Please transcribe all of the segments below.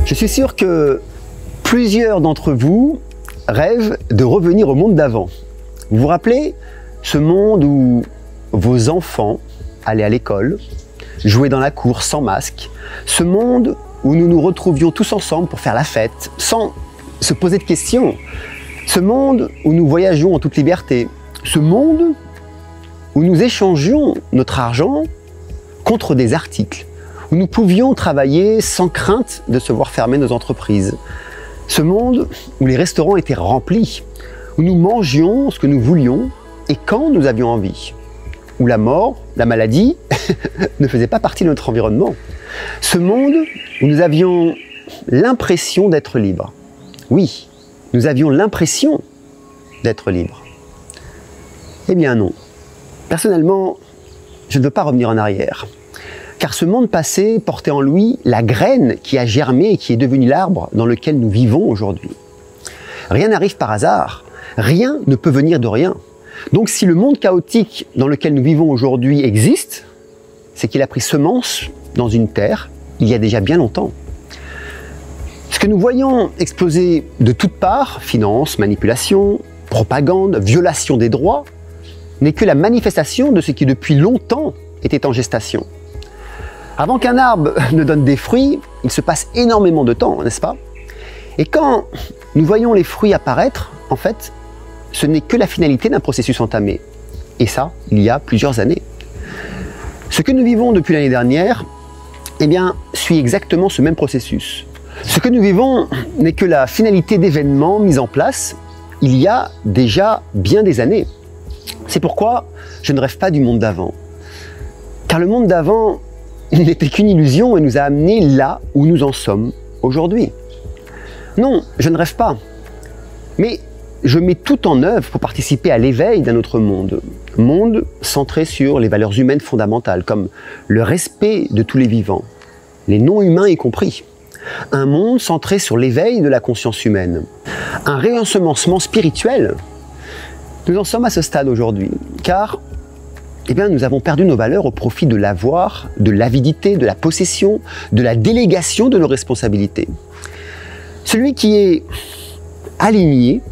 Je suis sûr que plusieurs d'entre vous rêvent de revenir au monde d'avant. Vous vous rappelez ce monde où vos enfants allaient à l'école, jouaient dans la cour sans masque, ce monde où nous nous retrouvions tous ensemble pour faire la fête, sans se poser de questions, ce monde où nous voyagions en toute liberté, ce monde où nous échangions notre argent contre des articles, où nous pouvions travailler sans crainte de se voir fermer nos entreprises, ce monde où les restaurants étaient remplis, où nous mangions ce que nous voulions et quand nous avions envie, où la mort, la maladie ne faisait pas partie de notre environnement. Ce monde où nous avions l'impression d'être libres. Oui, nous avions l'impression d'être libres. Eh bien non. Personnellement, je ne veux pas revenir en arrière. Car ce monde passé portait en lui la graine qui a germé et qui est devenue l'arbre dans lequel nous vivons aujourd'hui. Rien n'arrive par hasard. Rien ne peut venir de rien. Donc si le monde chaotique dans lequel nous vivons aujourd'hui existe, c'est qu'il a pris semence dans une terre il y a déjà bien longtemps. Ce que nous voyons exploser de toutes parts, finances, manipulation, propagande, violation des droits, n'est que la manifestation de ce qui depuis longtemps était en gestation. Avant qu'un arbre ne donne des fruits, il se passe énormément de temps, n'est-ce pas? Et quand nous voyons les fruits apparaître, en fait, ce n'est que la finalité d'un processus entamé. Et ça, il y a plusieurs années. Ce que nous vivons depuis l'année dernière, eh bien, suit exactement ce même processus. Ce que nous vivons n'est que la finalité d'événements mis en place il y a déjà bien des années. C'est pourquoi je ne rêve pas du monde d'avant. Car le monde d'avant n'était qu'une illusion et nous a amenés là où nous en sommes aujourd'hui. Non, je ne rêve pas. Mais je mets tout en œuvre pour participer à l'éveil d'un autre monde. Monde centré sur les valeurs humaines fondamentales, comme le respect de tous les vivants, les non-humains y compris. Un monde centré sur l'éveil de la conscience humaine. Un réensemencement spirituel. Nous en sommes à ce stade aujourd'hui, car eh bien, nous avons perdu nos valeurs au profit de l'avoir, de l'avidité, de la possession, de la délégation de nos responsabilités. Celui qui est aligné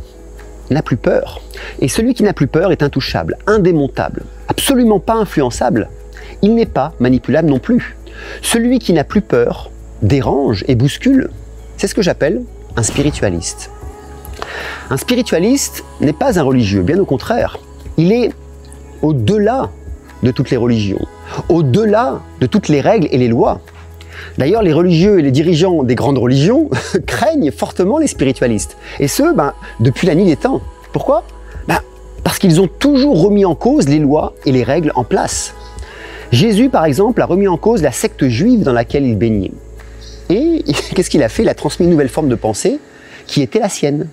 n'a plus peur. Et celui qui n'a plus peur est intouchable, indémontable, absolument pas influençable. Il n'est pas manipulable non plus. Celui qui n'a plus peur dérange et bouscule. C'est ce que j'appelle un spiritualiste. Un spiritualiste n'est pas un religieux, bien au contraire. Il est au-delà de toutes les religions, au-delà de toutes les règles et les lois. D'ailleurs, les religieux et les dirigeants des grandes religions craignent fortement les spiritualistes. Et ce, depuis la nuit des temps. Pourquoi? Parce qu'ils ont toujours remis en cause les lois et les règles en place. Jésus, par exemple, a remis en cause la secte juive dans laquelle il baignait. Et qu'est-ce qu'il a fait? Il a transmis une nouvelle forme de pensée qui était la sienne.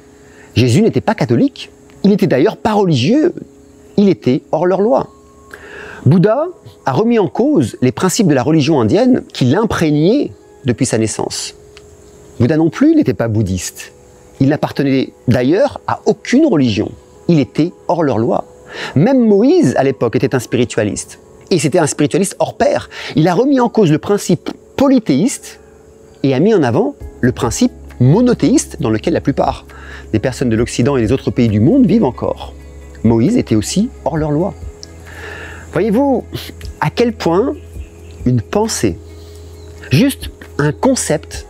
Jésus n'était pas catholique. Il n'était d'ailleurs pas religieux. Il était hors leur loi. Bouddha a remis en cause les principes de la religion indienne qui l'imprégnaient depuis sa naissance. Bouddha non plus n'était pas bouddhiste. Il n'appartenait d'ailleurs à aucune religion. Il était hors leur loi. Même Moïse, à l'époque, était un spiritualiste. Et c'était un spiritualiste hors pair. Il a remis en cause le principe polythéiste et a mis en avant le principe monothéiste dans lequel la plupart des personnes de l'Occident et des autres pays du monde vivent encore. Moïse était aussi hors leur loi. Voyez-vous à quel point une pensée, juste un concept,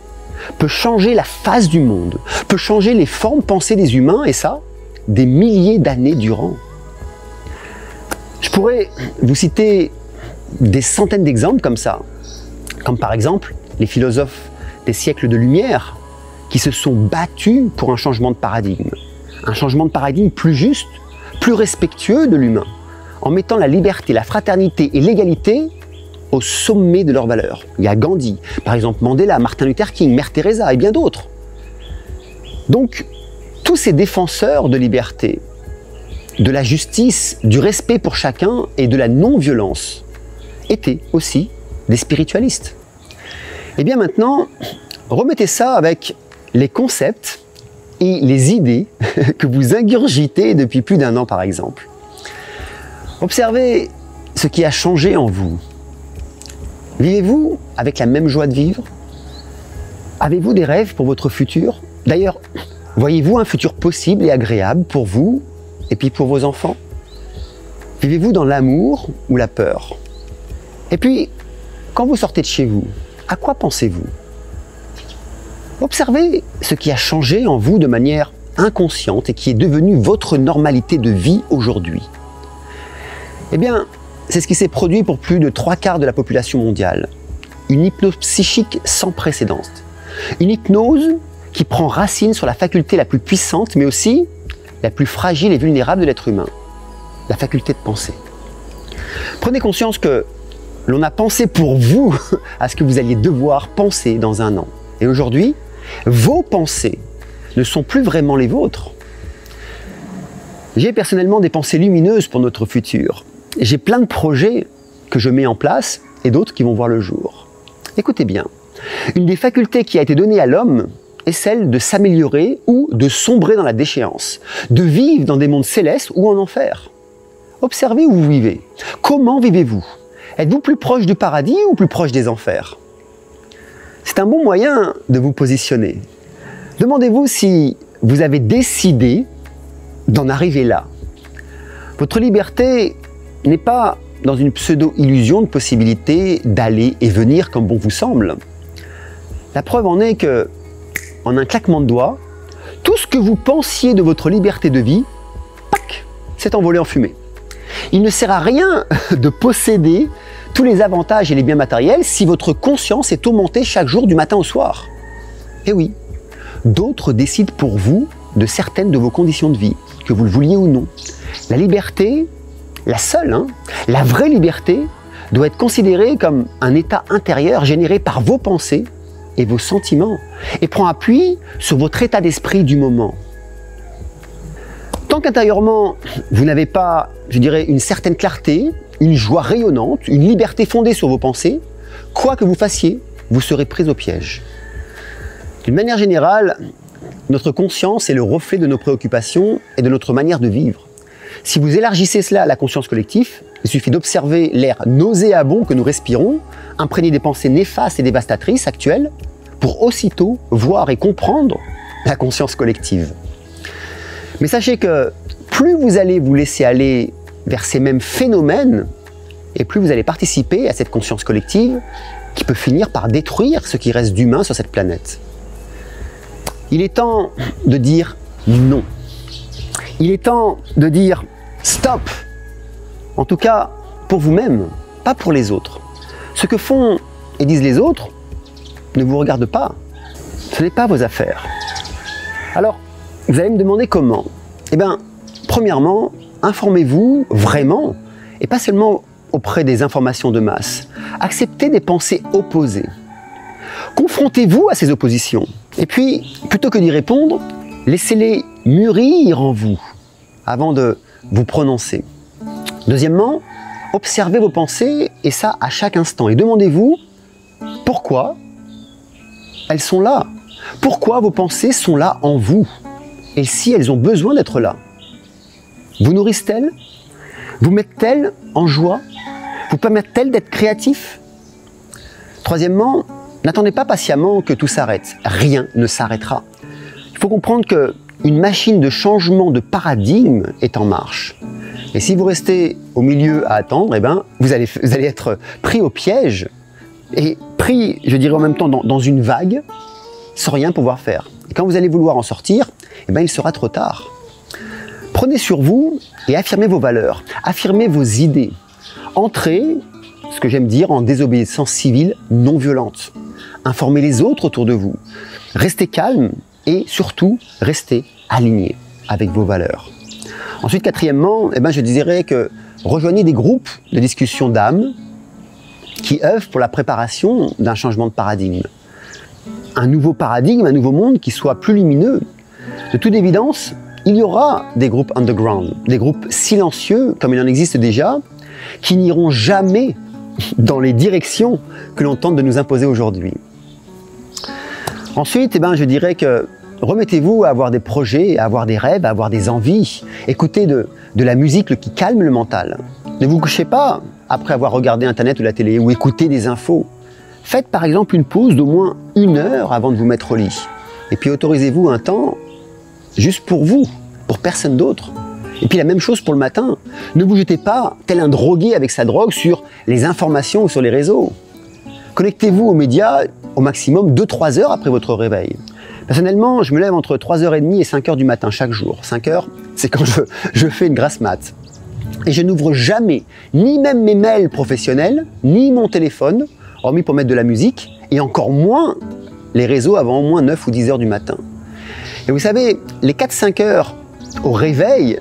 peut changer la face du monde, peut changer les formes pensées des humains, et ça, des milliers d'années durant. Je pourrais vous citer des centaines d'exemples comme ça, comme par exemple les philosophes des siècles de lumière qui se sont battus pour un changement de paradigme plus juste, plus respectueux de l'humain, en mettant la liberté, la fraternité et l'égalité au sommet de leurs valeurs. Il y a Gandhi, par exemple Mandela, Martin Luther King, Mère Teresa et bien d'autres. Donc, tous ces défenseurs de liberté, de la justice, du respect pour chacun et de la non-violence étaient aussi des spiritualistes. Et bien maintenant, remettez ça avec les concepts et les idées que vous ingurgitez depuis plus d'1 an par exemple. Observez ce qui a changé en vous. Vivez-vous avec la même joie de vivre? Avez-vous des rêves pour votre futur? D'ailleurs, voyez-vous un futur possible et agréable pour vous et puis pour vos enfants? Vivez-vous dans l'amour ou la peur? Et puis, quand vous sortez de chez vous, à quoi pensez-vous? Observez ce qui a changé en vous de manière inconsciente et qui est devenu votre normalité de vie aujourd'hui. Eh bien, c'est ce qui s'est produit pour plus de 3/4 de la population mondiale. Une hypnose psychique sans précédent. Une hypnose qui prend racine sur la faculté la plus puissante, mais aussi la plus fragile et vulnérable de l'être humain, la faculté de penser. Prenez conscience que l'on a pensé pour vous à ce que vous alliez devoir penser dans un an. Et aujourd'hui, vos pensées ne sont plus vraiment les vôtres. J'ai personnellement des pensées lumineuses pour notre futur. J'ai plein de projets que je mets en place et d'autres qui vont voir le jour. Écoutez bien, une des facultés qui a été donnée à l'homme est celle de s'améliorer ou de sombrer dans la déchéance, de vivre dans des mondes célestes ou en enfer. Observez où vous vivez. Comment vivez-vous? Êtes-vous plus proche du paradis ou plus proche des enfers? C'est un bon moyen de vous positionner. Demandez-vous si vous avez décidé d'en arriver là. Votre liberté n'est pas dans une pseudo-illusion de possibilité d'aller et venir comme bon vous semble. La preuve en est que, en un claquement de doigts, tout ce que vous pensiez de votre liberté de vie, pac, s'est envolé en fumée. Il ne sert à rien de posséder tous les avantages et les biens matériels si votre conscience est tourmentée chaque jour du matin au soir. Et oui, d'autres décident pour vous de certaines de vos conditions de vie, que vous le vouliez ou non. La liberté, la seule, la vraie liberté, doit être considérée comme un état intérieur généré par vos pensées et vos sentiments, et prend appui sur votre état d'esprit du moment. Tant qu'intérieurement, vous n'avez pas, je dirais, une certaine clarté, une joie rayonnante, une liberté fondée sur vos pensées, quoi que vous fassiez, vous serez pris au piège. D'une manière générale, notre conscience est le reflet de nos préoccupations et de notre manière de vivre. Si vous élargissez cela à la conscience collective, il suffit d'observer l'air nauséabond que nous respirons, imprégné des pensées néfastes et dévastatrices actuelles, pour aussitôt voir et comprendre la conscience collective. Mais sachez que plus vous allez vous laisser aller vers ces mêmes phénomènes, et plus vous allez participer à cette conscience collective qui peut finir par détruire ce qui reste d'humain sur cette planète. Il est temps de dire non. Il est temps de dire stop. En tout cas, pour vous-même, pas pour les autres. Ce que font et disent les autres ne vous regarde pas. Ce n'est pas vos affaires. Alors, vous allez me demander comment? Eh bien, premièrement, informez-vous vraiment, et pas seulement auprès des informations de masse. Acceptez des pensées opposées. Confrontez-vous à ces oppositions. Et puis, plutôt que d'y répondre, laissez-les mûrir en vous avant de vous prononcer. Deuxièmement, observez vos pensées, et ça à chaque instant. Et demandez-vous pourquoi elles sont là. Pourquoi vos pensées sont là en vous? Et si elles ont besoin d'être là? Vous nourrissent-elles? Vous mettent-elles en joie? Vous permettent-elles d'être créatif? Troisièmement, n'attendez pas patiemment que tout s'arrête. Rien ne s'arrêtera. Il faut comprendre qu'une machine de changement de paradigme est en marche. Et si vous restez au milieu à attendre, eh ben, vous allez être pris au piège et pris, je dirais en même temps, dans une vague sans rien pouvoir faire. Et quand vous allez vouloir en sortir, eh ben, il sera trop tard. Prenez sur vous et affirmez vos valeurs, affirmez vos idées. Entrez, ce que j'aime dire, en désobéissance civile non violente. Informez les autres autour de vous. Restez calme et surtout, restez aligné avec vos valeurs. Ensuite, quatrièmement, eh ben, je dirais que rejoignez des groupes de discussion d'âme qui œuvrent pour la préparation d'un changement de paradigme. Un nouveau paradigme, un nouveau monde qui soit plus lumineux. De toute évidence, il y aura des groupes underground, des groupes silencieux, comme il en existe déjà, qui n'iront jamais dans les directions que l'on tente de nous imposer aujourd'hui. Ensuite, eh ben, je dirais que remettez-vous à avoir des projets, à avoir des rêves, à avoir des envies. Écoutez de la musique qui calme le mental. Ne vous couchez pas après avoir regardé Internet ou la télé, ou écouté des infos. Faites par exemple une pause d'au moins 1 heure avant de vous mettre au lit. Et puis autorisez-vous un temps juste pour vous, pour personne d'autre. Et puis la même chose pour le matin. Ne vous jetez pas, tel un drogué avec sa drogue, sur les informations ou sur les réseaux. Connectez-vous aux médias au maximum 2-3 heures après votre réveil. Personnellement, je me lève entre 3h30 et 5h du matin chaque jour. 5h, c'est quand je fais une grasse mat. Et je n'ouvre jamais, ni même mes mails professionnels, ni mon téléphone, hormis pour mettre de la musique, et encore moins les réseaux avant au moins 9 ou 10 heures du matin. Et vous savez, les 4-5 heures au réveil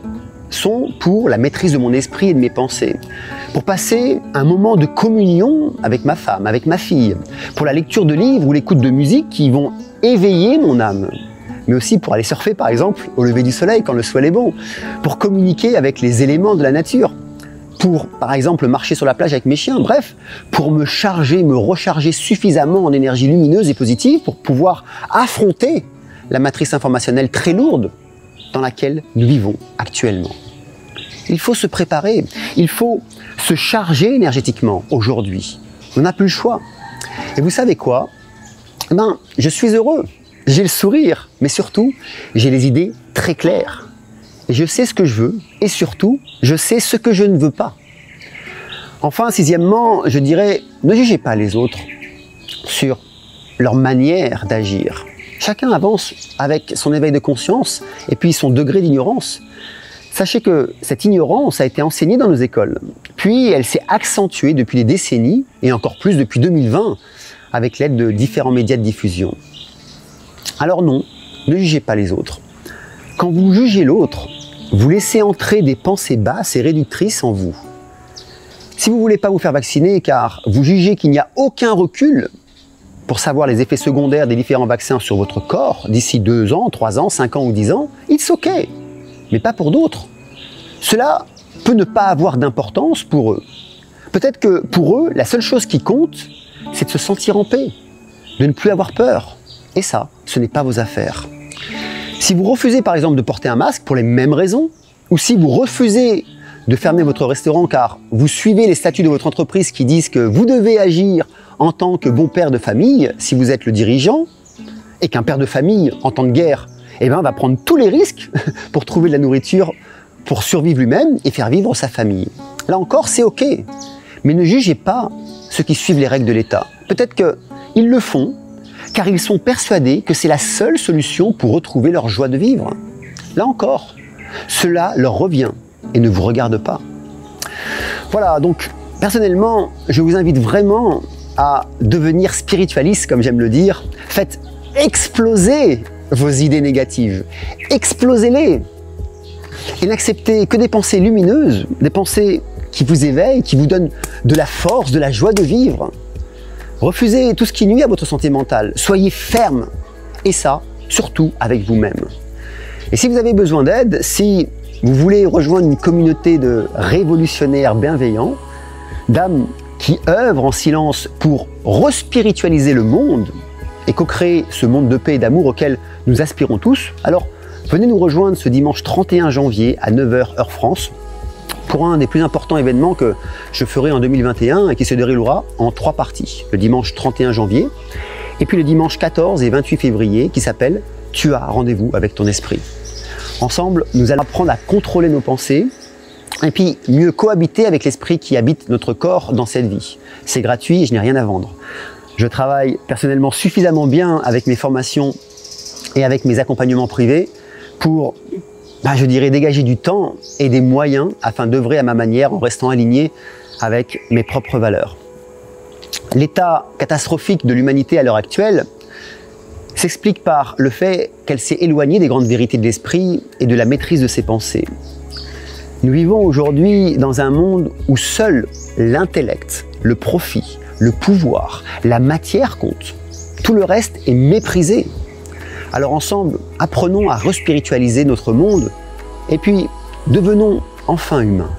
sont pour la maîtrise de mon esprit et de mes pensées, pour passer un moment de communion avec ma femme, avec ma fille, pour la lecture de livres ou l'écoute de musique qui vont éveiller mon âme, mais aussi pour aller surfer par exemple au lever du soleil quand le soleil est bon, pour communiquer avec les éléments de la nature, pour par exemple marcher sur la plage avec mes chiens, bref, pour me charger, me recharger suffisamment en énergie lumineuse et positive pour pouvoir affronter la matrice informationnelle très lourde dans laquelle nous vivons actuellement. Il faut se préparer, il faut se charger énergétiquement aujourd'hui. On n'a plus le choix. Et vous savez quoi? Je suis heureux, j'ai le sourire, mais surtout, j'ai les idées très claires. Et je sais ce que je veux, et surtout, je sais ce que je ne veux pas. Enfin, sixièmement, je dirais, ne jugez pas les autres sur leur manière d'agir. Chacun avance avec son éveil de conscience et puis son degré d'ignorance. Sachez que cette ignorance a été enseignée dans nos écoles, puis elle s'est accentuée depuis des décennies, et encore plus depuis 2020, avec l'aide de différents médias de diffusion. Alors non, ne jugez pas les autres. Quand vous jugez l'autre, vous laissez entrer des pensées basses et réductrices en vous. Si vous ne voulez pas vous faire vacciner car vous jugez qu'il n'y a aucun recul pour savoir les effets secondaires des différents vaccins sur votre corps d'ici 2 ans, 3 ans, 5 ans ou 10 ans, it's ok, mais pas pour d'autres. Cela peut ne pas avoir d'importance pour eux. Peut-être que pour eux, la seule chose qui compte, c'est de se sentir en paix, de ne plus avoir peur. Et ça, ce n'est pas vos affaires. Si vous refusez par exemple de porter un masque pour les mêmes raisons, ou si vous refusez de fermer votre restaurant car vous suivez les statuts de votre entreprise qui disent que vous devez agir en tant que bon père de famille si vous êtes le dirigeant, et qu'un père de famille en temps de guerre va prendre tous les risques pour trouver de la nourriture pour survivre lui-même et faire vivre sa famille. Là encore, c'est ok, mais ne jugez pas ceux qui suivent les règles de l'État. Peut-être qu'ils le font car ils sont persuadés que c'est la seule solution pour retrouver leur joie de vivre. Là encore, cela leur revient et ne vous regarde pas. Voilà, donc personnellement, je vous invite vraiment à devenir spiritualiste, comme j'aime le dire. Faites exploser vos idées négatives, explosez-les et n'acceptez que des pensées lumineuses, des pensées qui vous éveillent, qui vous donnent de la force, de la joie de vivre. Refusez tout ce qui nuit à votre santé mentale, soyez ferme, et ça, surtout avec vous-même. Et si vous avez besoin d'aide, si vous voulez rejoindre une communauté de révolutionnaires bienveillants, d'âmes qui œuvrent en silence pour respiritualiser le monde et co-créer ce monde de paix et d'amour auquel nous aspirons tous, alors venez nous rejoindre ce dimanche 31 janvier à 9h heure France pour un des plus importants événements que je ferai en 2021 et qui se déroulera en 3 parties. Le dimanche 31 janvier et puis le dimanche 14 et 28 février qui s'appelle « Tu as rendez-vous avec ton esprit ». Ensemble, nous allons apprendre à contrôler nos pensées et puis mieux cohabiter avec l'esprit qui habite notre corps dans cette vie. C'est gratuit et je n'ai rien à vendre. Je travaille personnellement suffisamment bien avec mes formations et avec mes accompagnements privés pour, je dirais, dégager du temps et des moyens afin d'œuvrer à ma manière en restant aligné avec mes propres valeurs. L'état catastrophique de l'humanité à l'heure actuelle s'explique par le fait qu'elle s'est éloignée des grandes vérités de l'esprit et de la maîtrise de ses pensées. Nous vivons aujourd'hui dans un monde où seul l'intellect, le profit, le pouvoir, la matière comptent. Tout le reste est méprisé. Alors ensemble, apprenons à respiritualiser notre monde et puis devenons enfin humains.